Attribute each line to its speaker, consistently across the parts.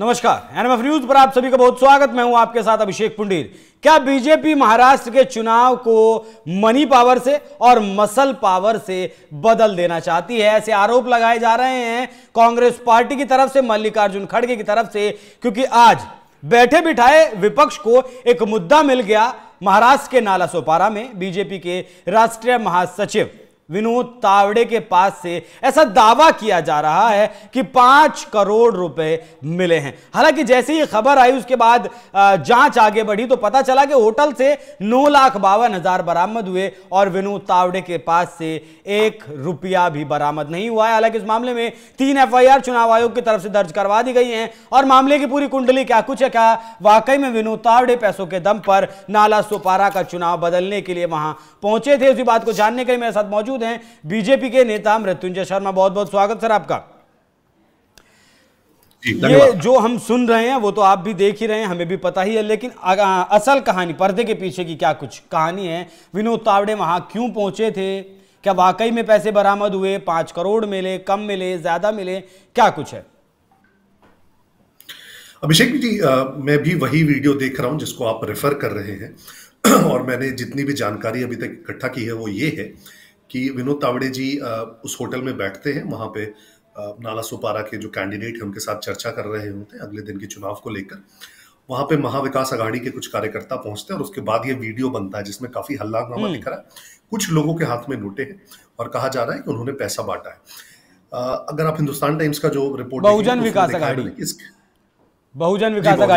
Speaker 1: नमस्कार, NMF news पर आप सभी का बहुत स्वागत। मैं हूं आपके साथ अभिषेक पुंडीर। क्या बीजेपी महाराष्ट्र के चुनाव को मनी पावर से और मसल पावर से बदल देना चाहती है? ऐसे आरोप लगाए जा रहे हैं कांग्रेस पार्टी की तरफ से, मल्लिकार्जुन खड़गे की तरफ से, क्योंकि आज बैठे बिठाए विपक्ष को एक मुद्दा मिल गया। महाराष्ट्र के नालासोपारा में बीजेपी के राष्ट्रीय महासचिव विनोद तावड़े के पास से ऐसा दावा किया जा रहा है कि 5 करोड़ रुपए मिले हैं। हालांकि जैसे ही खबर आई उसके बाद जांच आगे बढ़ी तो पता चला कि होटल से 9,52,000 बरामद हुए और विनोद तावड़े के पास से 1 रुपया भी बरामद नहीं हुआ है। हालांकि इस मामले में 3 एफआईआर चुनाव आयोग की तरफ से दर्ज करवा दी गई हैं और मामले की पूरी कुंडली क्या कुछ है, क्या वाकई में विनोद तावड़े पैसों के दम पर नालासोपारा का चुनाव बदलने के लिए वहां पहुंचे थे, उसी बात को जानने के लिए मेरे साथ मौजूद हैं बीजेपी के नेता मृत्युंजय शर्मा। बहुत बहुत स्वागत सर आपका। ये जो हम सुन रहे हैं वो तो आप भी देख ही रहे हैं, हमें भी पता ही है, लेकिन असल कहानी, पर्दे के पीछे की क्या कुछ कहानी है? विनोद तावड़े वहां क्यों पहुंचे थे? क्या वाकई में पैसे बरामद हुए? 5 करोड़ मिले, कम मिले, ज्यादा मिले, क्या कुछ है?
Speaker 2: अभिषेक जी, मैं भी वही वीडियो देख रहा हूं जिसको आप रेफर कर रहे हैं और मैंने जितनी भी जानकारी अभी तक इकट्ठा की है वो ये है कि विनोद तावड़े जी उस होटल में बैठते हैं, वहां पे नालासोपारा के जो कैंडिडेट हैं उनके साथ चर्चा कर रहे होते हैं अगले दिन के चुनाव को लेकर। वहां पे महाविकास आघाड़ी के कुछ कार्यकर्ता पहुंचते हैं और उसके बाद ये वीडियो बनता है जिसमें काफी हल्ला हंगामा दिख रहा है। कुछ लोगों के हाथ में नोटे हैं और कहा जा रहा है कि उन्होंने पैसा बांटा है। अगर आप हिंदुस्तान टाइम्स का जो रिपोर्ट
Speaker 1: बहुजन विकास आघाड़ी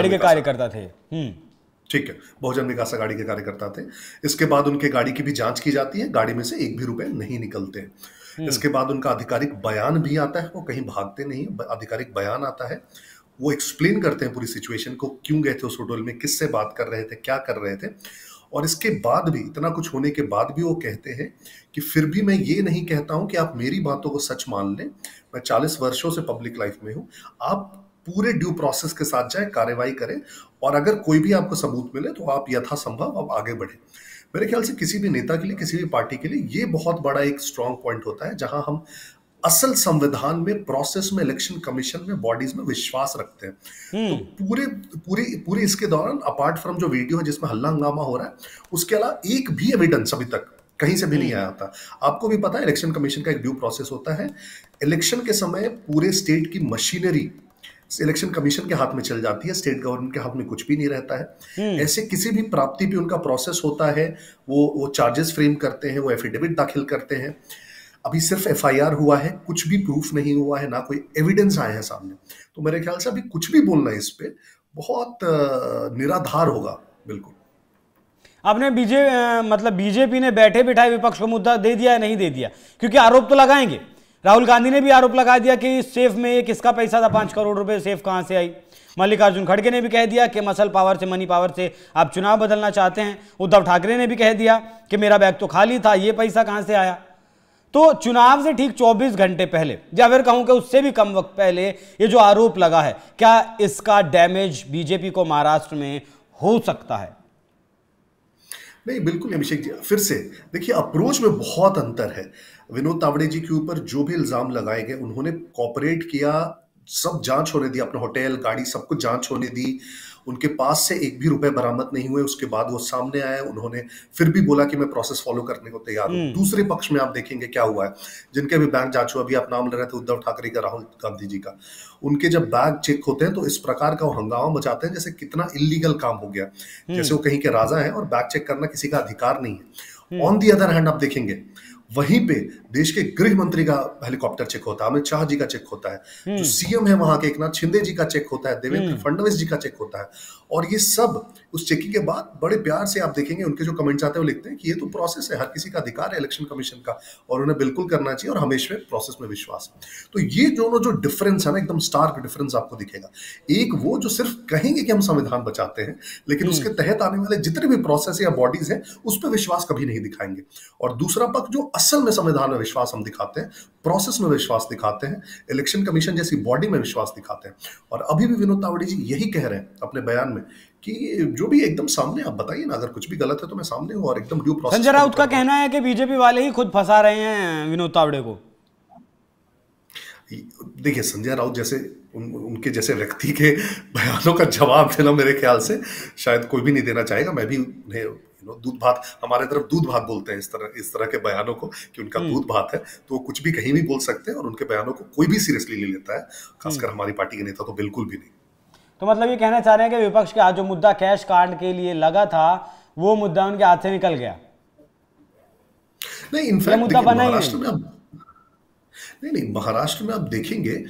Speaker 1: के कार्यकर्ता थे,
Speaker 2: ठीक है, बहुजन विकास आघाड़ी के कार्यकर्ता थे। इसके बाद उनके गाड़ी की भी जांच की जाती है, गाड़ी में से 1 भी रुपए नहीं निकलते। इसके बाद उनका आधिकारिक बयान भी आता है, वो कहीं भागते नहीं, आधिकारिक बयान आता है, वो एक्सप्लेन करते हैं पूरी सिचुएशन को, क्यों गए थे उस होटल में, किससे बात कर रहे थे, क्या कर रहे थे। और इसके बाद भी, इतना कुछ होने के बाद भी वो कहते हैं कि फिर भी मैं ये नहीं कहता हूं कि आप मेरी बातों को सच मान लें। मैं 40 वर्षों से पब्लिक लाइफ में हूं, आप पूरे ड्यू प्रोसेस के साथ जाए, कार्रवाई करें और अगर कोई भी आपको सबूत मिले तो आप यथासंभव आप आगे बढ़े। मेरे ख्याल से किसी भी नेता के लिए, किसी भी पार्टी के लिए ये बहुत बड़ा एक स्ट्रॉन्ग पॉइंट होता है, जहां हम असल संविधान में, प्रोसेस में, इलेक्शन कमीशन में, बॉडीज में विश्वास रखते हैं। तो पूरे इसके दौरान, अपार्ट फ्रॉम जो वीडियो है जिसमें हल्ला हंगामा हो रहा है, उसके अलावा एक भी एविडेंस अभी तक कहीं से भी नहीं आया था। आपको भी पता है इलेक्शन कमीशन का एक ड्यू प्रोसेस होता है। इलेक्शन के समय पूरे स्टेट की मशीनरी इलेक्शन कमीशन के हाथ में चल जाती है, स्टेट गवर्नमेंट के हाथ में कुछ भी नहीं रहता है। ऐसे किसी भी प्राप्ति पे उनका प्रोसेस होता है, वो चार्जेस फ्रेम करते हैं, वो एफिडेविट दाखिल करते हैं। अभी सिर्फ एफआईआर हुआ है, कुछ भी प्रूफ नहीं हुआ है, ना कोई एविडेंस आया है सामने। तो मेरे ख्याल से अभी कुछ भी बोलना इस पे बहुत निराधार होगा। बिल्कुल
Speaker 1: आपने बीजेपी ने बैठे बिठाए विपक्ष को मुद्दा दे दिया है, नहीं दे दिया? क्योंकि आरोप तो लगाएंगे। राहुल गांधी ने भी आरोप लगा दिया कि सेफ में ये किसका पैसा था, 5 करोड़ रुपए सेफ कहां से आई। मल्लिकार्जुन खड़गे ने भी कह दिया कि मसल पावर से, मनी पावर से आप चुनाव बदलना चाहते हैं। उद्धव ठाकरे ने भी कह दिया कि मेरा बैग तो खाली था, ये पैसा कहां से आया। तो चुनाव से ठीक 24 घंटे पहले, या फिर कहूं कि उससे भी कम वक्त पहले, ये जो आरोप लगा है, क्या इसका डैमेज बीजेपी को महाराष्ट्र में हो सकता है?
Speaker 2: नहीं, बिल्कुल अभिषेक जी, फिर से देखिए, अप्रोच में बहुत अंतर है। विनोद तावड़े जी के ऊपर जो भी इल्जाम लगाए गए, उन्होंने कोऑपरेट किया, सब जांच होने दी, अपने होटल, गाड़ी, सब कुछ जांच होने दी। उनके पास से 1 भी रुपए बरामद नहीं हुए। उसके बाद वो सामने आए, उन्होंने फिर भी बोला कि मैं प्रोसेस फॉलो करने को तैयार हूं। दूसरे पक्ष में आप देखेंगे क्या हुआ है, जिनके भी बैंक जांच हुआ, अभी आप नाम ले रहे थे उद्धव ठाकरे का, राहुल गांधी जी का, उनके जब बैग चेक होते हैं तो इस प्रकार का हंगामा मचाते हैं जैसे कितना इलीगल काम हो गया, जैसे वो कहीं के राजा है और बैग चेक करना किसी का अधिकार नहीं है। ऑन दी अदर हैंड आप देखेंगे वहीं पे देश के गृह मंत्री का हेलीकॉप्टर चेक होता है, अमित शाह जी का चेक होता है, जो सीएम है वहां के एकनाथ शिंदे जी का चेक होता है, देवेंद्र फडणवीस जी का चेक होता है। और ये सब उस चेकिंग के बाद बड़े प्यार से आप देखेंगे उनके जो कमेंट्स आते हैं वो लिखते हैं कि ये तो प्रोसेस है, हर किसी का अधिकार है इलेक्शन कमीशन का और उन्हें बिल्कुल करना चाहिए और हमेशा प्रोसेस में विश्वास है। तो ये दोनों जो डिफरेंस है ना, एकदम स्टार्क डिफरेंस आपको दिखेगा। एक वो जो सिर्फ कहेंगे कि हम संविधान बचाते हैं, लेकिन उसके तहत आने वाले जितने भी प्रोसेस या बॉडीज है उस पर विश्वास कभी नहीं दिखाएंगे। और दूसरा पक्ष जो असल में संविधान में विश्वास हम दिखाते हैं, प्रोसेस में विश्वास दिखाते हैं, इलेक्शन कमीशन जैसी बॉडी में विश्वास दिखाते हैं। और अभी भी विनोद तावड़े जी यही कह रहे हैं अपने बयान में कि जो भी एकदम सामने, आप बताइए ना, अगर कुछ भी गलत है तो मैं सामने हूं और एकदम ड्यू प्रोसेस।
Speaker 1: संजय राउत का कहना है कि बीजेपी वाले ही खुद फंसा रहे हैं विनोद तावड़े को।
Speaker 2: देखिए, संजय राउत जैसे उनके जैसे व्यक्ति के बयानों का जवाब देना मेरे ख्याल से शायद कोई भी नहीं देना चाहेगा। मैं भी उन्हें दूध भात, हमारे तरफ दूध भात बोलते हैं इस तरह के बयानों को, कि उनका दूध भात है, तो वो कुछ भी कहीं भी बोल सकते हैं और उनके बयानों को कोई भी सीरियसली ले लेता है, खासकर हमारी पार्टी के नेता तो बिल्कुल भी नहीं।
Speaker 1: तो मतलब ये कहना चाह रहे हैं कि विपक्ष का जो मुद्दा कैश कांड के लिए लगा था वो मुद्दा उनके हाथ से निकल गया?
Speaker 2: नहीं, इनफैक्ट महाराष्ट्र में आप नहीं, महाराष्ट्र में आप देखेंगे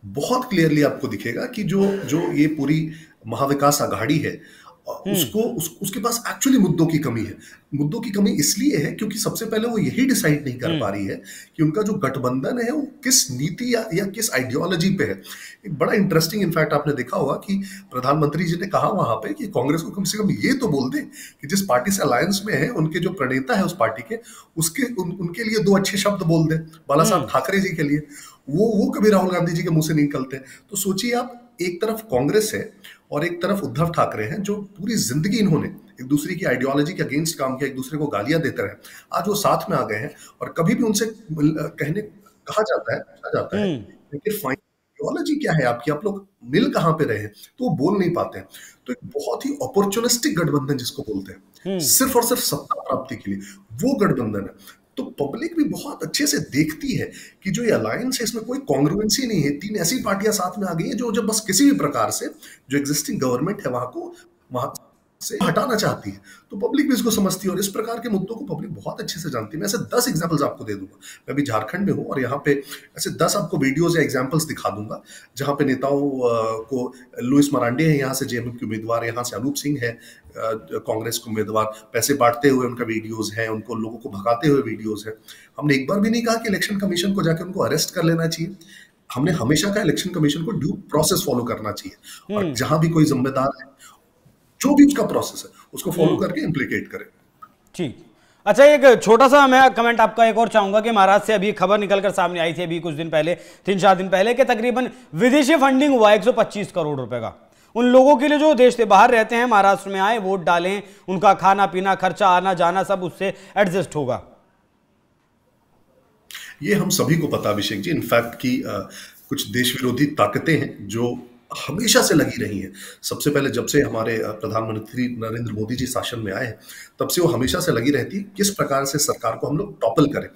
Speaker 2: बहुत क्लियरली आपको दिखेगा कि जो जो ये पूरी महाविकास आघाड़ी है, उसके पास एक्चुअली मुद्दों की कमी है। मुद्दों की कमी इसलिए है क्योंकि सबसे पहले वो यही डिसाइड नहीं कर पा रही है कि उनका जो गठबंधन है वो किस नीति या किस आइडियोलॉजी पे है। एक बड़ा इंटरेस्टिंग, इनफैक्ट आपने देखा होगा कि प्रधानमंत्री जी ने कहा वहां पे कि कांग्रेस को कम से कम ये तो बोल दे कि जिस पार्टी से अलायंस में है, उनके जो प्रणेता है उस पार्टी के, उनके लिए दो अच्छे शब्द बोल दे, बाला साहब ठाकरे जी के लिए। वो कभी राहुल गांधी जी के मुंह से नहीं निकलते। तो सोचिए आप, एक तरफ कांग्रेस है और एक तरफ उद्धव ठाकरे हैं, जो पूरी जिंदगी इन्होंने एक दूसरे की आइडियोलॉजी के अगेंस्ट काम किया, एक दूसरे को गालियां देते रहे। आज वो साथ में आ गए हैं और कभी भी उनसे कहा जाता है लेकिन आइडियोलॉजी क्या है आपकी, आप लोग मिल कहां पे रहे हैं, तो वो बोल नहीं पाते हैं। तो एक बहुत ही अपॉर्चुनिस्टिक गठबंधन जिसको बोलते हैं, सिर्फ और सिर्फ सत्ता प्राप्ति के लिए, वो गठबंधन है। तो पब्लिक भी बहुत अच्छे से देखती है कि जो ये अलायंस है इसमें कोई कॉन्ग्रुएंसी नहीं है। तीन ऐसी पार्टियां साथ में आ गई हैं जो जब बस किसी भी प्रकार से जो एग्जिस्टिंग गवर्नमेंट है वहां से हटाना चाहती है। तो पब्लिक भी इसको समझती है और इस प्रकार के मुद्दों को पब्लिक बहुत अच्छे से जानती है। मैं ऐसे 10 एग्जांपल्स आपको दे दूंगा। मैं भी झारखंड में हूं और यहाँ पे ऐसे 10 आपको वीडियोस या एग्जांपल्स दिखा दूंगा जहां पे नेताओं को, लुइस मरांडी है यहाँ से जेएमएम के उम्मीदवार, यहाँ से अनूप सिंह है कांग्रेस के उम्मीदवार, पैसे बांटते हुए उनका वीडियोज है, उनको लोगों को भगाते हुए वीडियोज है। हमने एक बार भी नहीं कहा कि इलेक्शन कमीशन को जाके उनको अरेस्ट कर लेना चाहिए। हमने हमेशा कहा इलेक्शन कमीशन को ड्यू प्रोसेस फॉलो करना चाहिए और जहां भी कोई जिम्मेदार है, जो भी उसका प्रोसेस है, उसको फॉलो करके इम्प्लीकेट करें।
Speaker 1: ठीक। अच्छा, एक छोटा सा मैं कमेंट आपका एक और चाहूंगा कि महाराष्ट्र से अभी खबर निकलकर सामने आई थी अभी कुछ दिन पहले, 3-4 दिन पहले, कि तकरीबन विदेशी फंडिंग हुआ 125 करोड़ रुपए का उन लोगों के लिए जो देश से बाहर रहते हैं, महाराष्ट्र में आए, वोट डालें, उनका खाना पीना खर्चा, आना जाना सब उससे एडजस्ट होगा।
Speaker 2: ये हम सभी को पता अभिषेक जी, इनफैक्ट कि कुछ देश विरोधी ताकतें हैं जो हमेशा से लगी रही हैं। सबसे पहले जब से हमारे प्रधानमंत्री नरेंद्र मोदी जी शासन में आए हैं, तब से वो हमेशा से लगी रहती है किस प्रकार से सरकार को हम लोग टॉपल करें,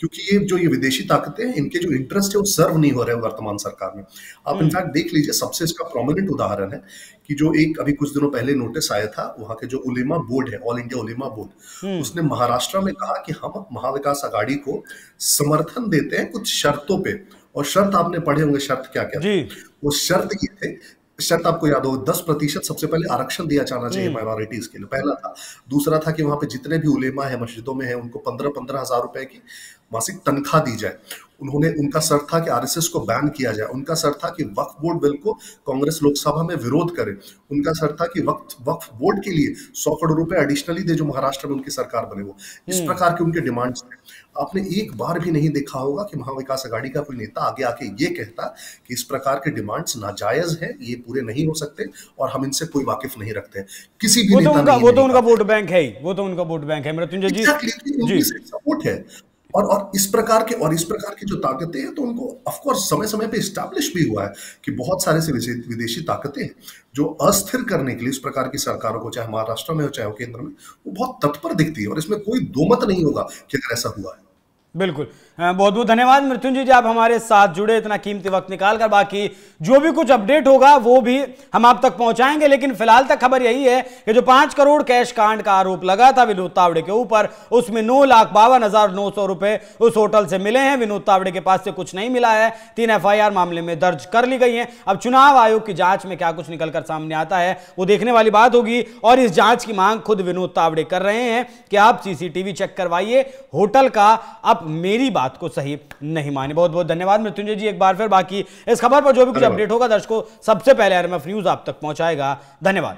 Speaker 2: क्योंकि ये विदेशी ताकतें हैं, इनके जो इंटरेस्ट है वो सर्व नहीं हो रहे हैं वर्तमान सरकार में। आप इनफैक्ट देख लीजिए, सबसे इसका प्रोमिनेंट उदाहरण है कि जो एक अभी कुछ दिनों पहले नोटिस आया था, वहां के जो उलेमा बोर्ड है, ऑल इंडिया उलेमा बोर्ड, उसने महाराष्ट्र में कहा कि हम महाविकास आघाड़ी को समर्थन देते हैं कुछ शर्तों पे। और शर्त आपने पढ़े होंगे, शर्त क्या क्या थी? वो शर्त ये थे, शर्त आपको याद हो, 10% सबसे पहले आरक्षण दिया जाना चाहिए माइनॉरिटीज के लिए, पहला था। दूसरा था कि वहां पे जितने भी उलेमा है मस्जिदों में है, उनको 15-15 हजार रुपए की मासिक तनख्वाह दी जाए। उनका शर्त था कि आरएसएस को बैन किया जाए। उनका शर्त था कि वक्फ बोर्ड बिल को कांग्रेस लोकसभा में विरोध करे। उनका शर्त था कि वक्फ बोर्ड के लिए 100 करोड़ रुपए एडिशनली दे, जो महाराष्ट्र में उनकी सरकार बने। वो इस प्रकार के उनके डिमांड्स थे। आपने एक बार भी नहीं देखा होगा कि महाविकास आघाड़ी का कोई नेता आगे आके ये कहता कि इस प्रकार के डिमांड्स नाजायज हैं, ये पूरे नहीं हो सकते और हम इनसे कोई वाकिफ नहीं रखते। किसी भी नेता नहीं,
Speaker 1: वो तो उनका वोट बैंक है, वो तो उनका वोट बैंक है मृत्युंजय जी,
Speaker 2: जी सपोर्ट है। और इस प्रकार की जो ताकतें हैं, तो उनको ऑफ कोर्स समय समय पे इस्टेब्लिश भी हुआ है कि बहुत सारे से विदेशी ताकतें हैं जो अस्थिर करने के लिए इस प्रकार की सरकारों को, चाहे महाराष्ट्र में हो चाहे केंद्र में, वो बहुत तत्पर दिखती है और इसमें कोई दो मत नहीं होगा कि अगर ऐसा हुआ है।
Speaker 1: बिल्कुल, बहुत बहुत धन्यवाद मृत्युंजय जी, आप हमारे साथ जुड़े, इतना कीमती वक्त निकालकर। बाकी जो भी कुछ अपडेट होगा वो भी हम आप तक पहुंचाएंगे, लेकिन फिलहाल तक खबर यही है कि जो 5 करोड़ कैश कांड का आरोप लगा था विनोद तावड़े के ऊपर, उसमें 9,52,900 रुपए उस होटल से मिले हैं। विनोद तावड़े के पास से कुछ नहीं मिला है। 3 FIR मामले में दर्ज कर ली गई हैं। अब चुनाव आयोग की जांच में क्या कुछ निकलकर सामने आता है वो देखने वाली बात होगी, और इस जांच की मांग खुद विनोद तावड़े कर रहे हैं कि आप CCTV चेक करवाइए होटल का, आप मेरी बात को सही नहीं माने। बहुत बहुत धन्यवाद मृत्युंजय जी एक बार फिर। बाकी इस खबर पर जो भी कुछ अपडेट होगा दर्शकों सबसे पहले RMF न्यूज आप तक पहुंचाएगा। धन्यवाद।